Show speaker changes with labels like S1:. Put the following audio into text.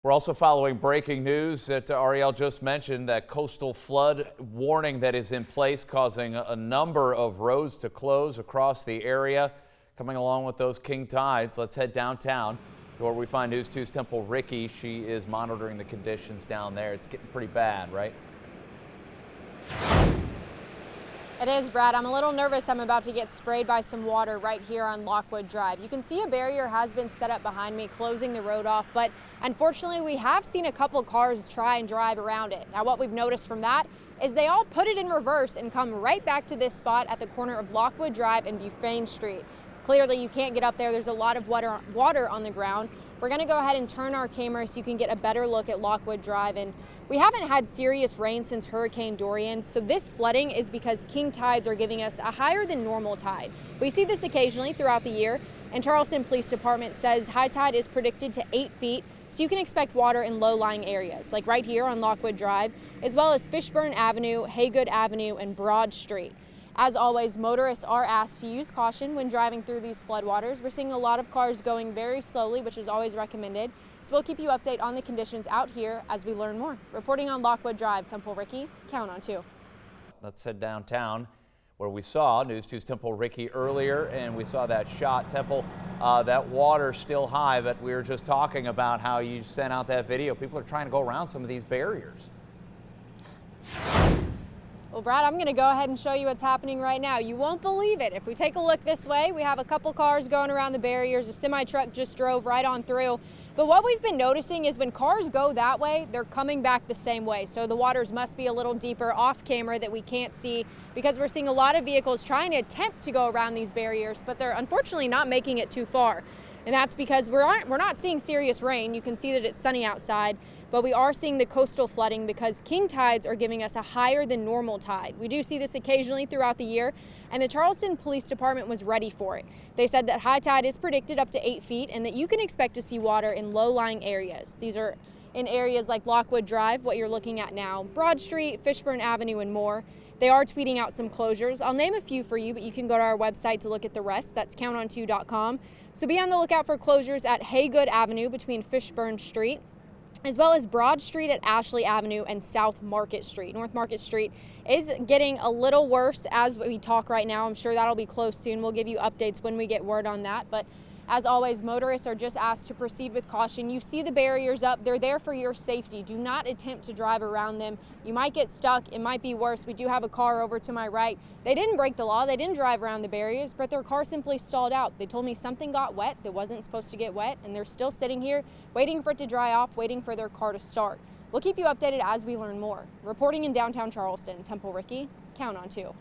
S1: We're also following breaking news that Ariel just mentioned, that coastal flood warning that is in place, causing a number of roads to close across the area. Coming along with those king tides, let's head downtown where we find News 2's Temple Ricky. She is monitoring the conditions down there. It's getting pretty bad, right?
S2: It is, Brad. I'm a little nervous. I'm about to get sprayed by some water right here on Lockwood Drive. You can see a barrier has been set up behind me, closing the road off, but unfortunately we have seen a couple cars try and drive around it. Now what we've noticed from that is they all put it in reverse and come right back to this spot at the corner of Lockwood Drive and Buffane Street. Clearly you can't get up there. There's a lot of water on the ground. We're going to go ahead and turn our camera so you can get a better look at Lockwood Drive. And we haven't had serious rain since Hurricane Dorian, so this flooding is because king tides are giving us a higher than normal tide. We see this occasionally throughout the year, and Charleston Police Department says high tide is predicted to 8 feet, so you can expect water in low-lying areas, like right here on Lockwood Drive, as well as Fishburne Avenue, Haygood Avenue, and Broad Street. As always, motorists are asked to use caution when driving through these floodwaters. We're seeing a lot of cars going very slowly, which is always recommended. So we'll keep you updated on the conditions out here as we learn more. Reporting on Lockwood Drive, Temple Ricky, count on 2.
S1: Let's head downtown where we saw News 2's Temple Ricky earlier, and we saw that shot. Temple, that water still high, but we were just talking about how you sent out that video. People are trying to go around some of these barriers.
S2: Well, Brad, I'm going to go ahead and show you what's happening right now. You won't believe it. If we take a look this way, we have a couple cars going around the barriers. A semi-truck just drove right on through. But what we've been noticing is when cars go that way, they're coming back the same way. So the waters must be a little deeper off camera that we can't see, because we're seeing a lot of vehicles trying to attempt to go around these barriers, but they're unfortunately not making it too far. And that's because we're not seeing serious rain. You can see that it's sunny outside, but we are seeing the coastal flooding because king tides are giving us a higher than normal tide. We do see this occasionally throughout the year, and the Charleston Police Department was ready for it. They said that high tide is predicted up to 8 feet and that you can expect to see water in low-lying areas. These are in areas like Lockwood Drive, what you're looking at now, Broad Street, Fishburne Avenue, and more. They are tweeting out some closures. I'll name a few for you, but you can go to our website to look at the rest. That's counton2.com. So be on the lookout for closures at Haygood Avenue between Fishburne Street, as well as Broad Street at Ashley Avenue and South Market Street. North Market Street is getting a little worse as we talk right now. I'm sure that'll be closed soon. We'll give you updates when we get word on that. But as always, motorists are just asked to proceed with caution. You see the barriers up. They're there for your safety. Do not attempt to drive around them. You might get stuck. It might be worse. We do have a car over to my right. They didn't break the law. They didn't drive around the barriers, but their car simply stalled out. They told me something got wet that wasn't supposed to get wet, and they're still sitting here waiting for it to dry off, waiting for their car to start. We'll keep you updated as we learn more. Reporting in downtown Charleston, Temple Ricky, count on 2.